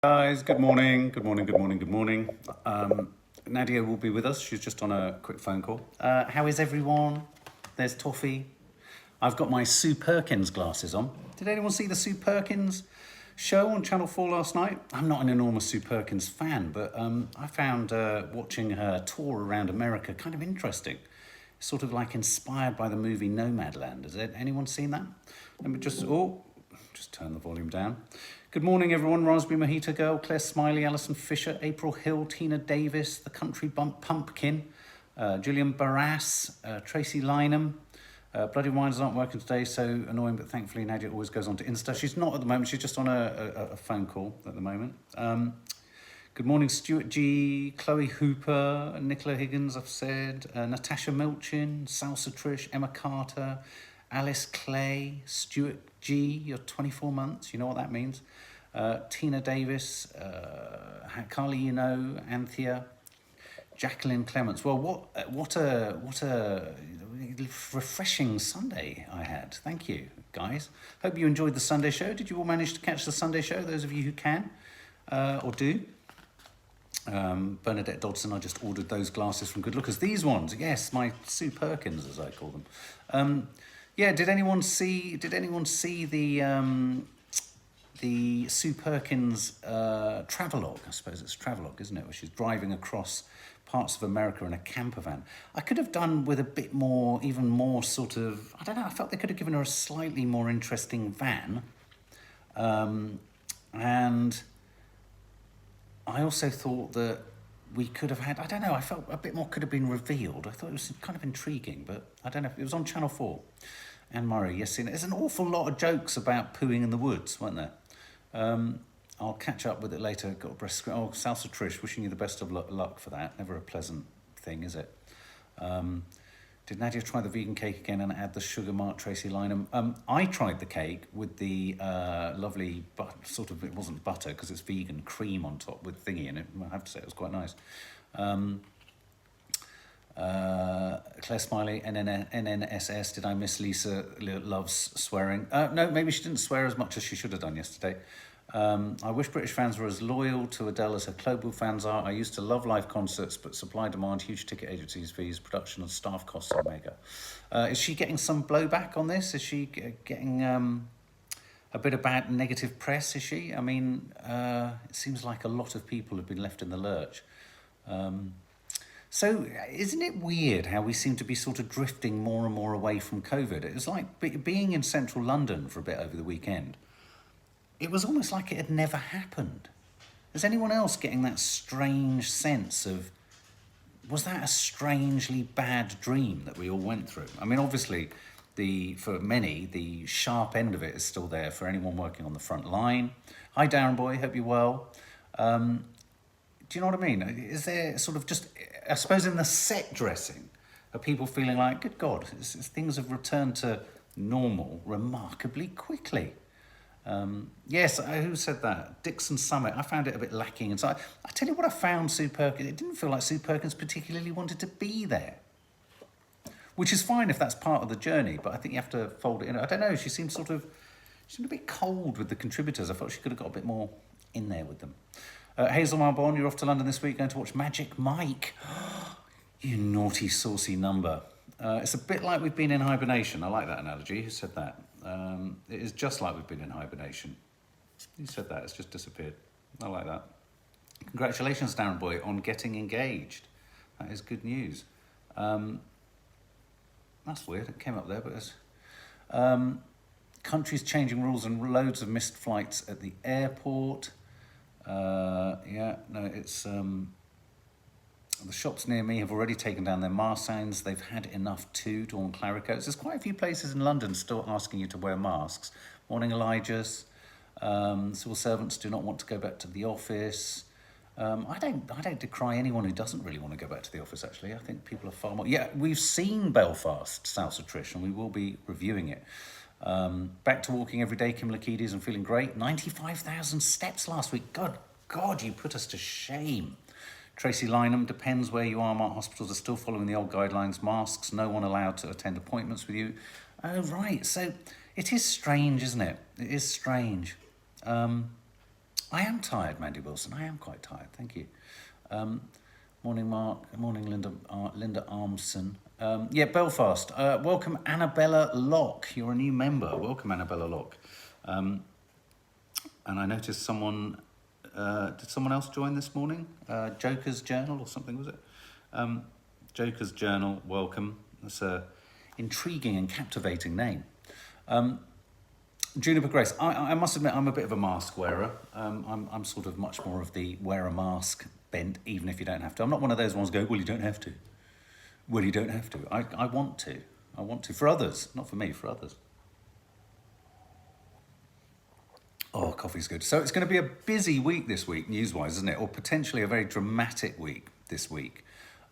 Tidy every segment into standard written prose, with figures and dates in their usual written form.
Guys, good morning, good morning, good morning, good morning. Nadia will be with us. She's just on a quick phone call. How is everyone? There's Toffee. I've got my Sue Perkins glasses on. Did anyone see the Sue Perkins show on Channel 4 last night? I'm not an enormous Sue Perkins fan, but I found watching her tour around America kind of interesting. Sort of like inspired by the movie Nomadland. Has anyone seen that? Let me just turn the volume down. Good morning, everyone. Raspberry Mojito Girl, Claire Smiley, Alison Fisher, April Hill, Tina Davis, The Country Pumpkin, Gillian Barras, Tracy Lynham. Bloody Wines aren't working today, so annoying, but thankfully Nadia always goes on to Insta. She's not at the moment. She's just on a phone call at the moment. Good morning, Stuart G, Chloe Hooper, Nicola Higgins, I've said, Natasha Milchin, Salsa Trish, Emma Carter, Alice Clay, Stuart G, you're 24 months, you know what that means. Tina Davis, Carly, Anthea, Jacqueline Clements. Well, what a refreshing Sunday I had. Thank you, guys. Hope you enjoyed the Sunday show. Did you all manage to catch the Sunday show, those of you who can or do? Bernadette Dodson, I just ordered those glasses from Good Lookers. These ones, yes, my Sue Perkins, as I call them. Yeah, did anyone see the Sue Perkins travelogue? I suppose it's travelogue, isn't it? Where she's driving across parts of America in a camper van. I could have done with a bit more, even more sort of, I don't know, I felt they could have given her a slightly more interesting van. And I also thought that we could have had, I don't know, I felt a bit more could have been revealed. I thought it was kind of intriguing, but I don't know. It was on Channel 4. Anne Murray, yes, there's an awful lot of jokes about pooing in the woods, weren't there? I'll catch up with it later. Got a breast. Oh, Salsa Trish, wishing you the best of luck for that. Never a pleasant thing, is it? Did Nadia try the vegan cake again and add the sugar mark, Tracy Lynham? I tried the cake with the lovely, sort of, it wasn't butter because it's vegan, cream on top with thingy in it. I have to say it was quite nice. Claire Smiley, NNSS, did I miss Lisa Loves swearing? No, maybe she didn't swear as much as she should have done yesterday. I wish British fans were as loyal to Adele as her global fans are. I used to love live concerts, but supply demand, huge ticket agencies, fees, production and staff costs are mega. Is she getting some blowback on this? Is she getting a bit of bad negative press, is she? I mean, it seems like a lot of people have been left in the lurch. So isn't it weird how we seem to be sort of drifting more and more away from COVID? It was like being in central London for a bit over the weekend. It was almost like it had never happened. Is anyone else getting that strange sense of, was that a strangely bad dream that we all went through? I mean, obviously, for many, the sharp end of it is still there for anyone working on the front line. Hi, Darren Boy, hope you're well. Do you know what I mean? Is there sort of just, I suppose in the set dressing, are people feeling like, good God, things have returned to normal remarkably quickly? Yes, who said that? Dixon Summit. I found it a bit lacking. And so I tell you what I found Sue Perkins, it didn't feel like Sue Perkins particularly wanted to be there. Which is fine if that's part of the journey, but I think you have to fold it in. I don't know, she seemed a bit cold with the contributors. I thought she could have got a bit more in there with them. Hazel Marbon, you're off to London this week, going to watch Magic Mike. You naughty, saucy number. It's a bit like we've been in hibernation. I like that analogy. Who said that? It is just like we've been in hibernation. Who said that? It's just disappeared. I like that. Congratulations, Darren Boy, on getting engaged. That is good news. That's weird. It came up there, but it's... countries changing rules and loads of missed flights at the airport. It's... the shops near me have already taken down their mask signs. They've had enough too, Dawn Claricoats. There's quite a few places in London still asking you to wear masks. Morning, Elijah's. Civil servants do not want to go back to the office. I don't decry anyone who doesn't really want to go back to the office, actually. I think people are far more... Yeah, we've seen Belfast, Salsa Trish, and we will be reviewing it. Back to walking every day, Kim Lakides, and feeling great. 95,000 steps last week. God, you put us to shame. Tracy Lynham, depends where you are. Mark hospitals are still following the old guidelines. Masks, no one allowed to attend appointments with you. Oh, right. So it is strange, isn't it? It is strange. I am tired, Mandy Wilson. I am quite tired. Thank you. Morning, Mark. Morning, Linda. Linda Armson. Yeah, Belfast. Welcome, Annabella Locke. You're a new member. Welcome, Annabella Locke. And I noticed someone. Did someone else join this morning? Joker's Journal or something, was it? Joker's Journal. Welcome. That's a intriguing and captivating name. Juniper Grace, I must admit I'm a bit of a mask wearer. I'm sort of much more of the wear a mask bent, even if you don't have to. I'm not one of those ones who go, well, you don't have to. Well, you don't have to. I want to. I want to. For others, not for me, for others. Oh, coffee's good. So it's going to be a busy week this week, news-wise, isn't it? Or potentially a very dramatic week this week.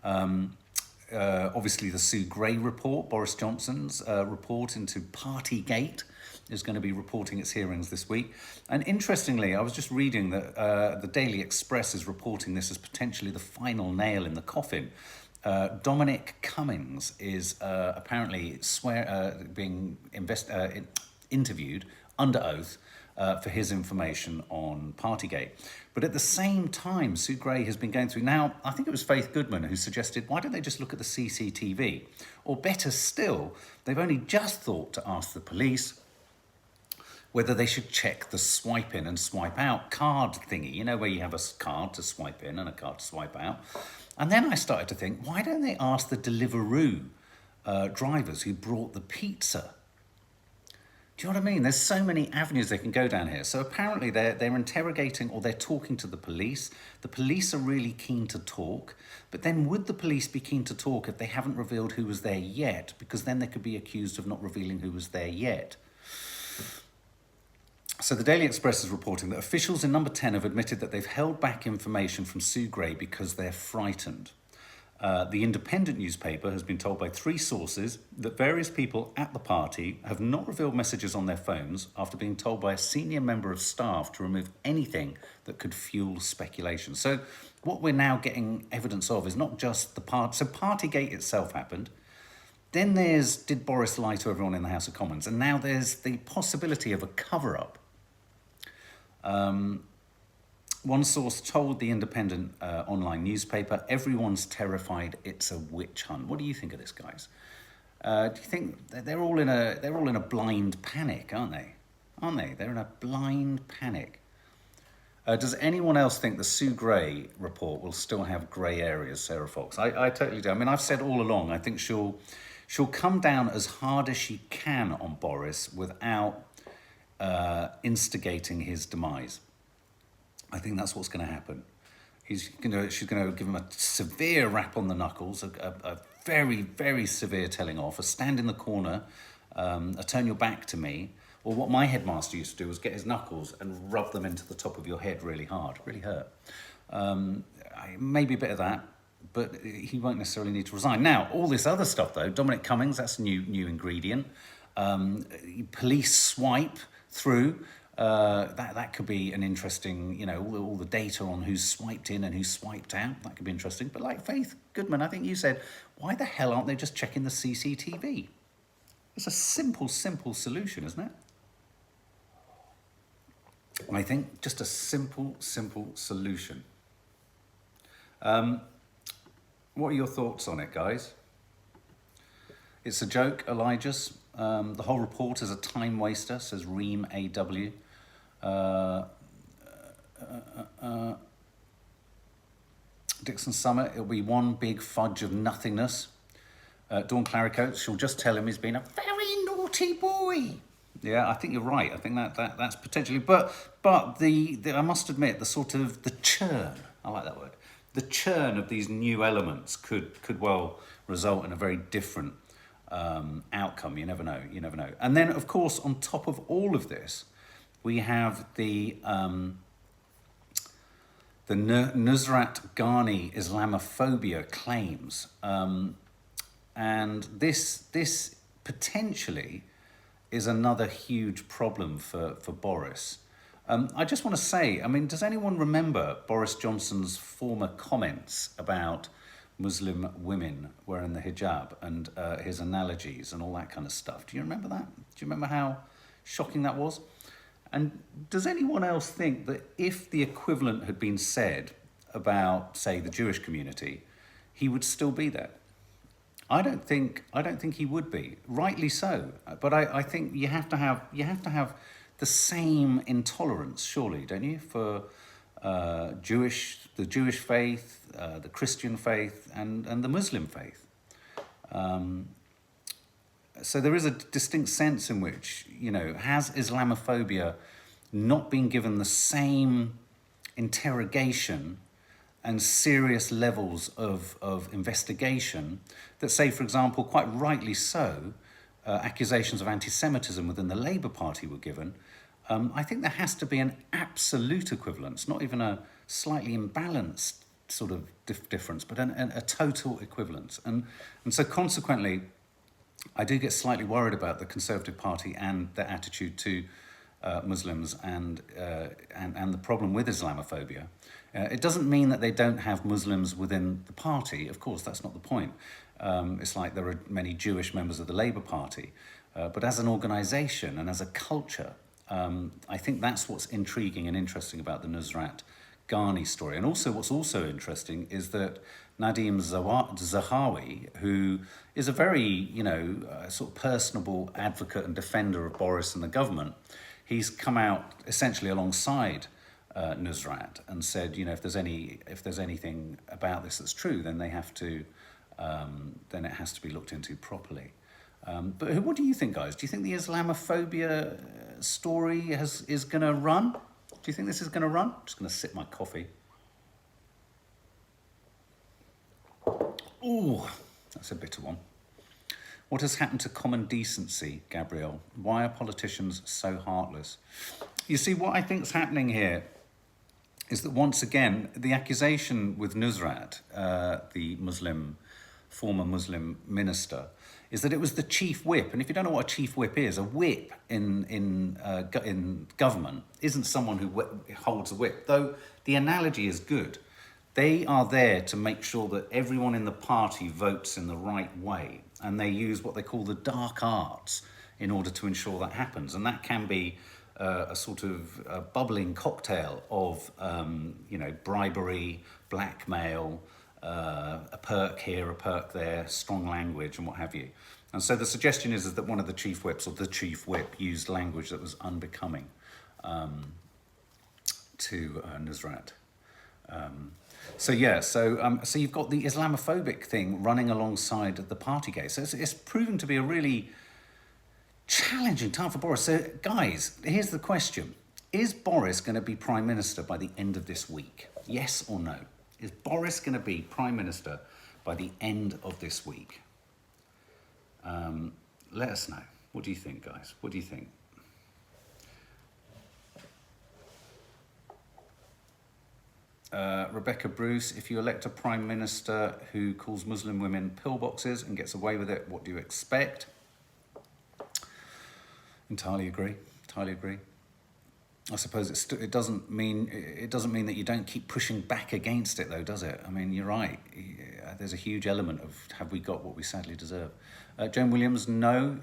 Obviously, the Sue Gray report, Boris Johnson's report into Partygate, is going to be reporting its hearings this week. And interestingly, I was just reading that the Daily Express is reporting this as potentially the final nail in the coffin. Dominic Cummings is apparently being interviewed under oath for his information on Partygate. But at the same time, Sue Gray has been going through, now, I think it was Faith Goodman who suggested, why don't they just look at the CCTV? Or better still, they've only just thought to ask the police whether they should check the swipe in and swipe out card thingy, you know, where you have a card to swipe in and a card to swipe out. And then I started to think, why don't they ask the Deliveroo drivers who brought the pizza? Do you know what I mean? There's so many avenues they can go down here. So apparently they're interrogating or they're talking to the police. The police are really keen to talk. But then would the police be keen to talk if they haven't revealed who was there yet? Because then they could be accused of not revealing who was there yet. So the Daily Express is reporting that officials in number 10 have admitted that they've held back information from Sue Gray because they're frightened. The Independent newspaper has been told by 3 sources that various people at the party have not revealed messages on their phones after being told by a senior member of staff to remove anything that could fuel speculation. So what we're now getting evidence of is not just the part. So Partygate itself happened. Then there's, did Boris lie to everyone in the House of Commons? And now there's the possibility of a cover-up. One source told the Independent online newspaper, everyone's terrified it's a witch hunt. What do you think of this, guys? Do you think they're all in a blind panic, aren't they? Aren't they? They're in a blind panic. Does anyone else think the Sue Gray report will still have grey areas, Sarah Fox? I totally do. I mean, I've said all along, I think she'll come down as hard as she can on Boris without instigating his demise. I think that's what's going to happen. She's going to give him a severe rap on the knuckles, a very, very severe telling off, a stand in the corner, a turn your back to me, or what my headmaster used to do was get his knuckles and rub them into the top of your head really hard, really hurt. Maybe a bit of that, but he won't necessarily need to resign. Now, all this other stuff though, Dominic Cummings, that's a new ingredient. Police swipe through. That could be an interesting, you know, all the data on who's swiped in and who's swiped out. That could be interesting. But like Faith Goodman, I think you said, why the hell aren't they just checking the CCTV? It's a simple solution, isn't it? I think just a simple solution. What are your thoughts on it, guys? It's a joke, Elijah's. The whole report is a time waster, says Reem AW. Dixon Summit, it'll be one big fudge of nothingness. Dawn Claricoat, she'll just tell him he's been a very naughty boy. Yeah, I think you're right. I think that's potentially, but the I must admit, the sort of the churn, I like that word, the churn of these new elements could well result in a very different outcome. You never know. And then, of course, on top of all of this, we have the Nusrat Ghani Islamophobia claims, and this potentially is another huge problem for Boris. I just want to say, I mean, does anyone remember Boris Johnson's former comments about Muslim women wearing the hijab and his analogies and all that kind of stuff? Do you remember that? Do you remember how shocking that was? And does anyone else think that if the equivalent had been said about, say, the Jewish community, he would still be there? I don't think he would be. Rightly so. But I think you have to have the same intolerance, surely, don't you, for the Jewish faith, the Christian faith, and the Muslim faith. So there is a distinct sense in which, has Islamophobia not been given the same interrogation and serious levels of investigation that, say, for example, quite rightly so, accusations of anti-Semitism within the Labour Party were given. I think there has to be an absolute equivalence, not even a slightly imbalanced sort of difference, but a total equivalence. And so consequently, I do get slightly worried about the Conservative Party and their attitude to Muslims and the problem with Islamophobia. It doesn't mean that they don't have Muslims within the party. Of course, that's not the point. It's like there are many Jewish members of the Labour Party. But as an organisation and as a culture, I think that's what's intriguing and interesting about the Nusrat Ghani story. And also what's also interesting is that Nadim Zahawi, who is a very, sort of personable advocate and defender of Boris and the government, he's come out essentially alongside Nusrat and said, if there's anything about this that's true, then they have to, then it has to be looked into properly. But what do you think, guys? Do you think the Islamophobia story is going to run? Do you think this is going to run? I'm just going to sip my coffee. Ooh, that's a bitter one. What has happened to common decency, Gabrielle? Why are politicians so heartless? You see, what I think is happening here is that once again, the accusation with Nusrat, the former Muslim minister, is that it was the chief whip. And if you don't know what a chief whip is, a whip in government isn't someone who holds a whip, though the analogy is good. They are there to make sure that everyone in the party votes in the right way, and they use what they call the dark arts in order to ensure that happens. And that can be a sort of a bubbling cocktail of, bribery, blackmail, a perk here, a perk there, strong language, and what have you. And so the suggestion is that one of the chief whips, or the chief whip, used language that was unbecoming to Nusrat. So you've got the Islamophobic thing running alongside the Partygate. So it's proven to be a really challenging time for Boris. So guys, here's the question. Is Boris going to be Prime Minister by the end of this week? Yes or no? Is Boris going to be Prime Minister by the end of this week? Let us know. What do you think, guys? What do you think? Rebecca Bruce, if you elect a Prime Minister who calls Muslim women pillboxes and gets away with it, what do you expect? Entirely agree. Entirely agree. I suppose it doesn't mean that you don't keep pushing back against it, though, does it? I mean, you're right. There's a huge element of have we got what we sadly deserve? Joan Williams, no.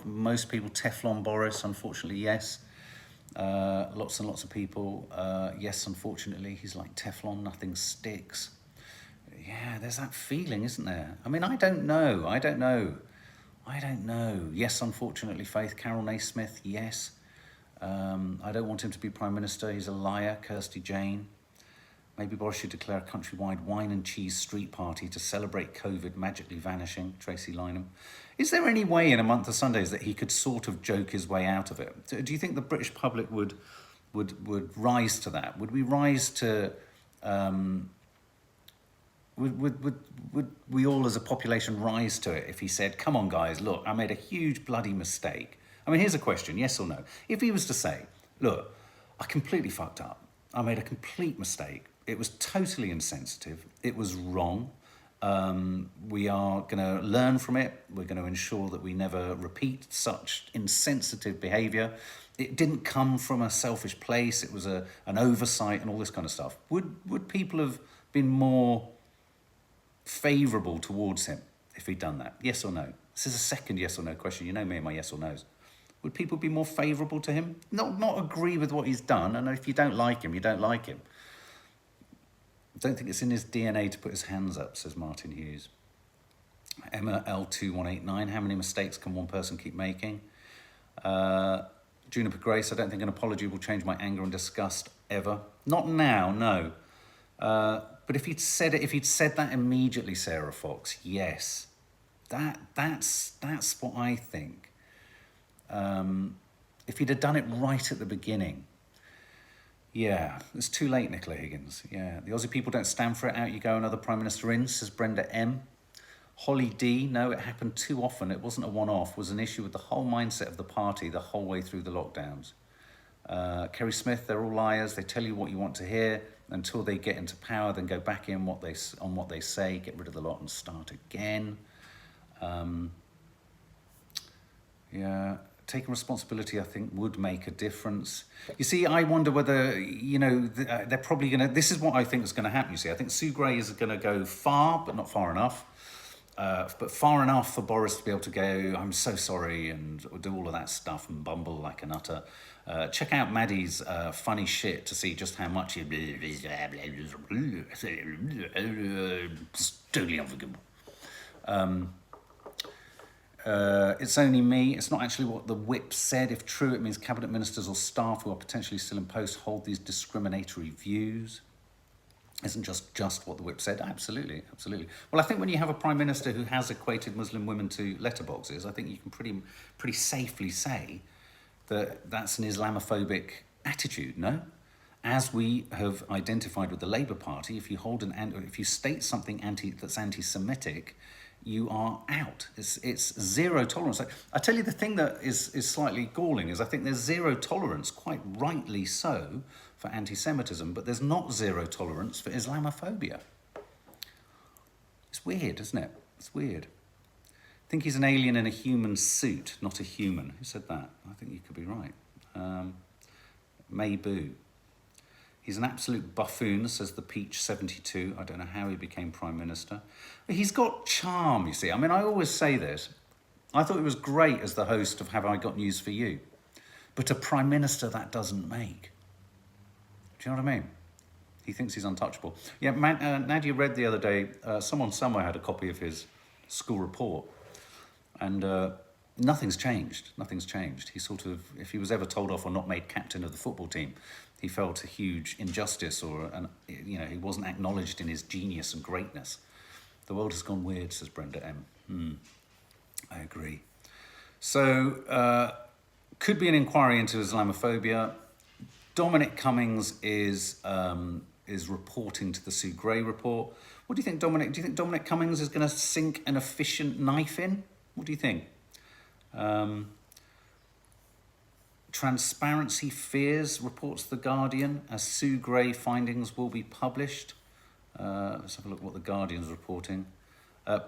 Most people Teflon Boris, unfortunately, yes. Lots and lots of people, yes, unfortunately, he's like Teflon, nothing sticks. Yeah, there's that feeling, isn't there? I mean, I don't know. Yes, unfortunately, Faith. Carol Naismith, yes. I don't want him to be Prime Minister. He's a liar. Kirsty Jane. Maybe Boris should declare a countrywide wine and cheese street party to celebrate COVID magically vanishing. Tracy Lynham. Is there any way in a month of Sundays that he could sort of joke his way out of it? Do you think the British public would rise to that? Would we rise to... Would we all as a population rise to it if he said, come on guys, look, I made a huge bloody mistake. I mean, here's a question, yes or no? If he was to say, look, I completely fucked up. I made a complete mistake. It was totally insensitive. It was wrong. We are going to learn from it. We're going to ensure that we never repeat such insensitive behaviour. It didn't come from a selfish place. It was an oversight and all this kind of stuff. Would people have been more favourable towards him if he'd done that? Yes or no? This is a second yes or no question. You know me and my yes or no's. Would people be more favourable to him? Not agree with what he's done, and if you don't like him, you don't like him. I don't think it's in his DNA to put his hands up, says Martin Hughes. Emma L2189, how many mistakes can one person keep making? Juniper Grace, I don't think an apology will change my anger and disgust ever. Not now, no. But if he'd said that immediately, Sarah Fox, yes. That's what I think. If he'd have done it right at the beginning. Yeah, it's too late, Nicola Higgins. Yeah, the Aussie people don't stand for it. Out you go, another Prime Minister in, says Brenda M. Holly D, no, it happened too often. It wasn't a one-off. It was an issue with the whole mindset of the party the whole way through the lockdowns. Kerry Smith, they're all liars. They tell you what you want to hear until they get into power, then go back in on what they say, get rid of the lot and start again. Yeah, taking responsibility, I think, would make a difference. You see, I wonder whether, they're probably going to... This is what I think is going to happen, you see. I think Sue Gray is going to go far, but not far enough. But far enough for Boris to be able to go, I'm so sorry, and do all of that stuff and bumble like an utter. Check out Maddie's funny shit to see just how much it's totally unforgivable. It's only me. It's not actually what the whip said. If true, it means cabinet ministers or staff who are potentially still in post hold these discriminatory views. Isn't just what the whip said. Absolutely, absolutely. Well, I think when you have a prime minister who has equated Muslim women to letterboxes, I think you can pretty safely say that that's an Islamophobic attitude. No, as we have identified with the Labour Party, if you state something that's anti-Semitic, you are out. It's zero tolerance. I tell you, the thing that is slightly galling is I think there's zero tolerance, quite rightly so, for anti-Semitism, but there's not zero tolerance for Islamophobia. It's weird, isn't it? It's weird. I think he's an alien in a human suit, not a human. Who said that? I think you could be right. May Boo. He's an absolute buffoon, says the Peach 72. I don't know how he became Prime Minister. But he's got charm, you see. I mean, I always say this. I thought he was great as the host of Have I Got News For You? But a Prime Minister that doesn't make. Do you know what I mean? He thinks he's untouchable. Yeah, Nadia read the other day, someone somewhere had a copy of his school report, and nothing's changed. Nothing's changed. He sort of, if he was ever told off or not made captain of the football team, he felt a huge injustice, or he wasn't acknowledged in his genius and greatness. The world has gone weird, says Brenda M. I agree. So, could be an inquiry into Islamophobia. Dominic Cummings is reporting to the Sue Gray report. What do you think, Dominic? Do you think Dominic Cummings is going to sink an efficient knife in? What do you think? Transparency fears, reports The Guardian, as Sue Gray findings will be published. Let's have a look what The Guardian's reporting.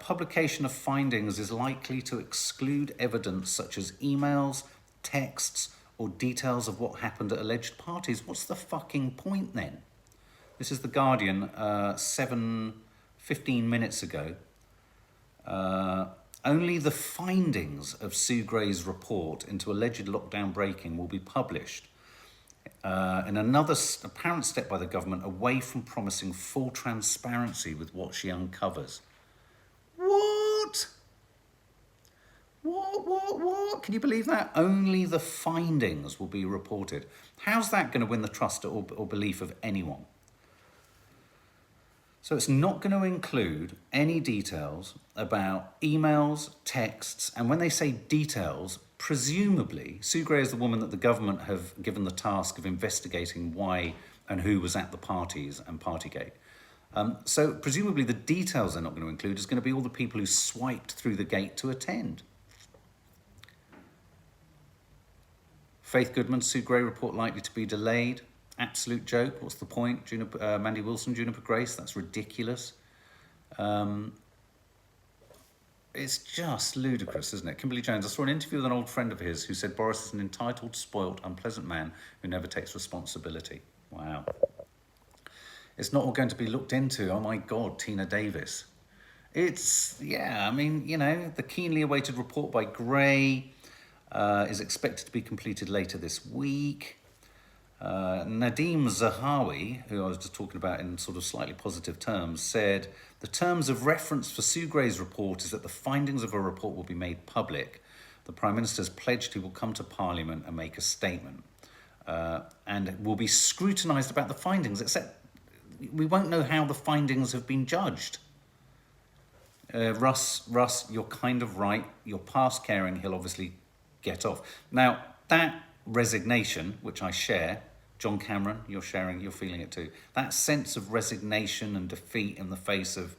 Publication of findings is likely to exclude evidence such as emails, texts, or details of what happened at alleged parties. What's the fucking point then? This is The Guardian, 15 minutes ago. Only the findings of Sue Gray's report into alleged lockdown breaking will be published. In another apparent step by the government away from promising full transparency with what she uncovers. What? What? Can you believe that? Only the findings will be reported. How's that going to win the trust or belief of anyone? So it's not going to include any details about emails, texts, and when they say details, presumably, Sue Gray is the woman that the government have given the task of investigating why and who was at the parties and Partygate. So presumably the details they're not going to include is going to be all the people who swiped through the gate to attend. Faith Goodman, Sue Gray report likely to be delayed. Absolute joke. What's the point? Mandy Wilson, Juniper Grace, that's ridiculous. It's just ludicrous, isn't it? Kimberly Jones, I saw an interview with an old friend of his who said Boris is an entitled, spoilt, unpleasant man who never takes responsibility. Wow. It's not all going to be looked into. Oh my God, Tina Davis. It's, yeah, I mean, the keenly awaited report by Gray. is expected to be completed later this week. Nadeem Zahawi, who I was just talking about in sort of slightly positive terms, said the terms of reference for Sue Gray's report is that the findings of her report will be made public. The Prime Minister's pledged he will come to Parliament and make a statement, and will be scrutinised about the findings, except we won't know how the findings have been judged. Russ, you're kind of right. You're past caring. He'll obviously get off. Now, that resignation, which I share, John Cameron, you're feeling it too. That sense of resignation and defeat in the face of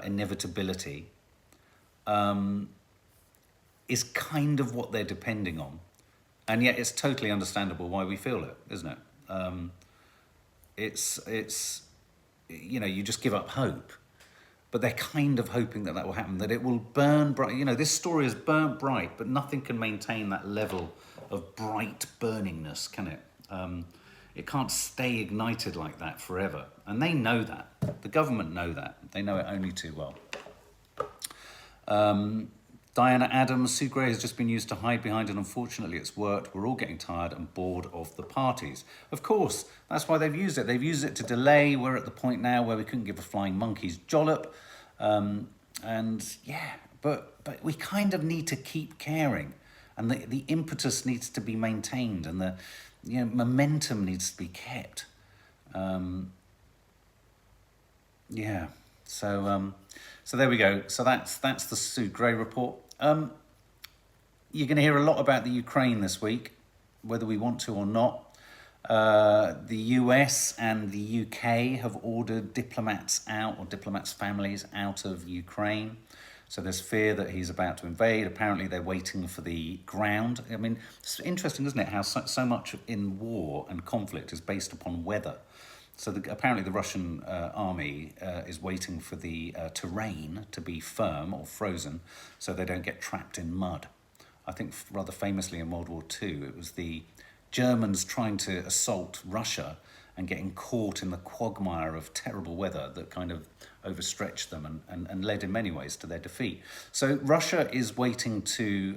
inevitability is kind of what they're depending on. And yet it's totally understandable why we feel it, isn't it? It's you just give up hope. But they're kind of hoping that will happen, that it will burn bright. This story is burnt bright, but nothing can maintain that level of bright burningness, can it? It can't stay ignited like that forever. And they know that. The government know that. They know it only too well. Diana Adams, Sue Gray has just been used to hide behind, and unfortunately it's worked. We're all getting tired and bored of the parties. Of course, that's why they've used it. They've used it to delay. We're at the point now where we couldn't give a flying monkey's jollop. But we kind of need to keep caring, and the impetus needs to be maintained, and the momentum needs to be kept. So there we go. So that's the Sue Gray report. You're going to hear a lot about the Ukraine this week, whether we want to or not. The US and the UK have ordered diplomats out, or diplomats' families out of Ukraine. So there's fear that he's about to invade. Apparently they're waiting for the ground. I mean, it's interesting, isn't it, how so much in war and conflict is based upon weather. So apparently the Russian army is waiting for the terrain to be firm or frozen so they don't get trapped in mud. I think rather famously in World War II, it was the Germans trying to assault Russia and getting caught in the quagmire of terrible weather that kind of overstretched them and led in many ways to their defeat. So Russia is waiting to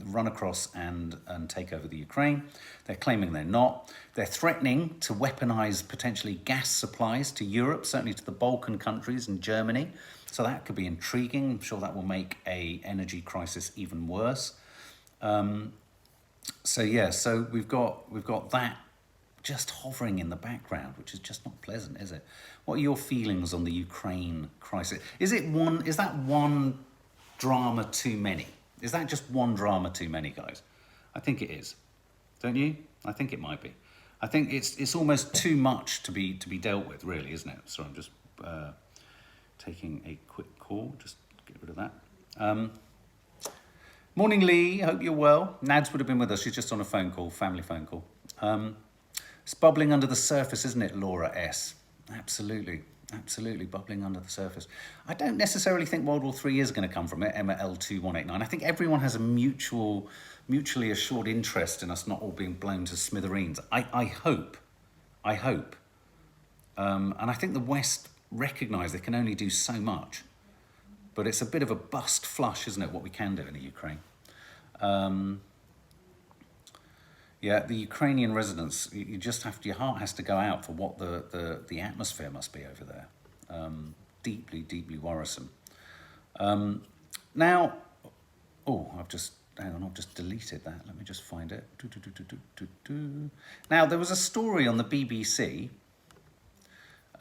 run across and take over the Ukraine. They're claiming they're not. They're threatening to weaponize potentially gas supplies to Europe, certainly to the Balkan countries and Germany. So that could be intriguing. I'm sure that will make an energy crisis even worse. So we've got that just hovering in the background, which is just not pleasant, is it? What are your feelings on the Ukraine crisis? Is that one drama too many? Is that just one drama too many, guys? I think it is. Don't you? I think it might be. I think it's almost too much to be dealt with, really, isn't it? Sorry, I'm just taking a quick call. Just get rid of that. Morning, Lee. Hope you're well. Nads would have been with us. She's just on a phone call, family phone call. It's bubbling under the surface, isn't it, Laura S? Absolutely bubbling under the surface. I don't necessarily think World War III is going to come from it, Emma L2189. I think everyone has a mutually assured interest in us not all being blown to smithereens. I hope. And I think the West recognise they can only do so much. But it's a bit of a bust flush, isn't it, what we can do in the Ukraine. The Ukrainian residents, your heart has to go out for what the atmosphere must be over there. Deeply worrisome. Now, I've just deleted that. Let me just find it. Now, there was a story on the BBC.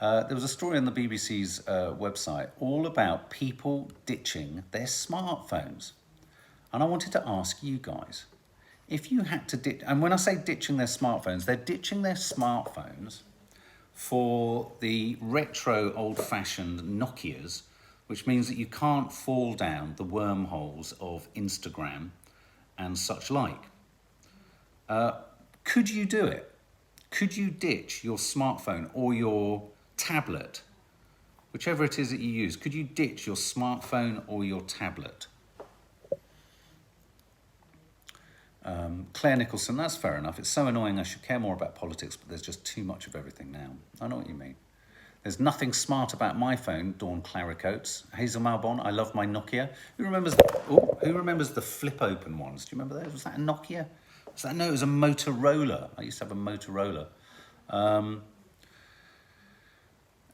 There was a story on the BBC's website all about people ditching their smartphones. And I wanted to ask you guys, if you had to ditch, and when I say ditching their smartphones, they're ditching their smartphones for the retro old-fashioned Nokias, which means that you can't fall down the wormholes of Instagram and such like. Could you do it? Could you ditch your smartphone or your tablet, whichever it is that you use? Could you ditch your smartphone or your tablet? Claire Nicholson, that's fair enough. It's so annoying. I should care more about politics, but there's just too much of everything now. I know what you mean. There's nothing smart about my phone, Dawn Claricoats. Hazel Malbon, I love my Nokia. Who remembers the flip open ones? Do you remember those? Was that a Nokia? No, it was a Motorola. I used to have a Motorola.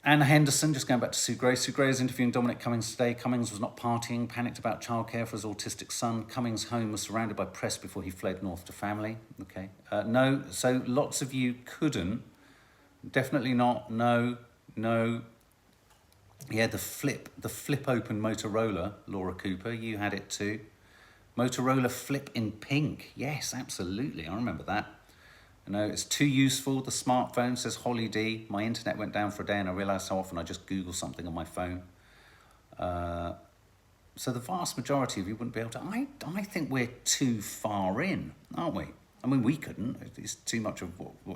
Anna Henderson, just going back to Sue Gray. Sue Gray is interviewing Dominic Cummings today. Cummings was not partying, panicked about childcare for his autistic son. Cummings' home was surrounded by press before he fled north to family. Okay. No, so lots of you couldn't. Definitely not. No. Yeah, the flip open Motorola, Laura Cooper, you had it too. Motorola flip in pink. Yes, absolutely. I remember that. No, it's too useful. The smartphone, says Holly D. My internet went down for a day and I realised how often I just Google something on my phone. So the vast majority of you wouldn't be able to. I think we're too far in, aren't we? I mean, we couldn't. It's too much of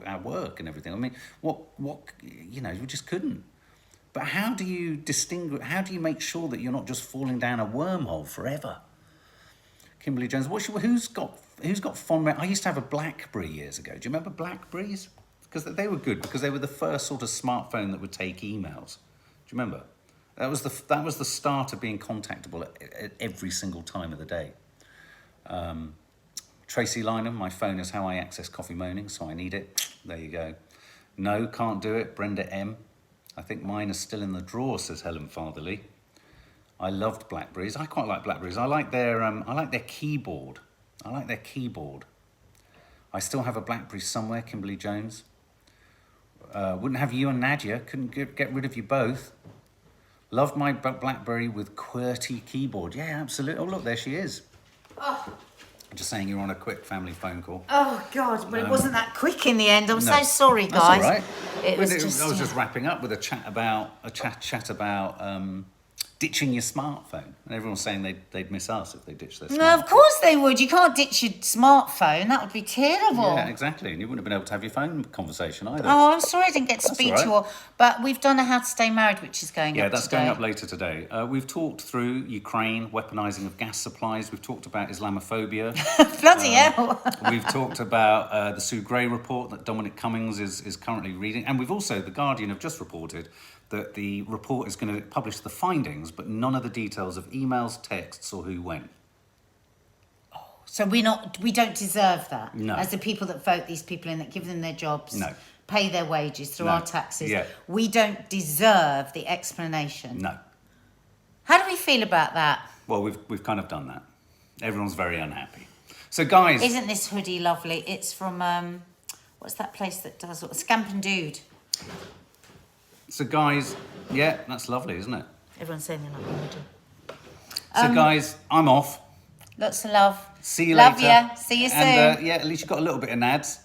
our work and everything. I mean, we just couldn't. But how do you distinguish? How do you make sure that you're not just falling down a wormhole forever? Kimberly Jones, who's got fond memories? I used to have a BlackBerry years ago. Do you remember BlackBerries? Because they were good because they were the first sort of smartphone that would take emails. Do you remember? That was the start of being contactable at every single time of the day. Tracy Lynham, my phone is how I access Coffee Moaning, so I need it. There you go. No, can't do it. Brenda M. I think mine is still in the drawer, says Helen Fatherley. I loved Blackberries. I quite like Blackberries. I like their keyboard. I still have a Blackberry somewhere, Kimberly Jones. Wouldn't have you and Nadia. Couldn't get rid of you both. Loved my Blackberry with QWERTY keyboard. Yeah, absolutely. Oh, look, there she is. Oh. Just saying you're on a quick family phone call. Oh, God, but it wasn't that quick in the end. I'm so sorry, guys. That's all right. I was just wrapping up with a chat about ditching your smartphone. And everyone's saying they'd miss us if they ditched their smartphone. No, of course they would. You can't ditch your smartphone. That would be terrible. Yeah, exactly. And you wouldn't have been able to have your phone conversation either. Oh, I'm sorry I didn't get to speak to you all. But we've done a How to Stay Married, which is going up today. Yeah, that's going up later today. We've talked through Ukraine, weaponising of gas supplies. We've talked about Islamophobia. Bloody hell. We've talked about the Sue Gray report that Dominic Cummings is currently reading. And we've also, The Guardian have just reported that the report is going to publish the findings, but none of the details of emails, texts, or who went. So we don't deserve that. No. As the people that vote these people in, that give them their jobs, no. pay their wages through our taxes. Yeah. We don't deserve the explanation. No. How do we feel about that? Well, we've kind of done that. Everyone's very unhappy. So, guys, isn't this hoodie lovely? It's from what's that place that does Scamp and Dude. So, guys, yeah, that's lovely, isn't it? Everyone's saying they like the hoodie. So, guys, I'm off. Lots of love. See you later. later. Love you. See you soon. And, at least you got a little bit of nads.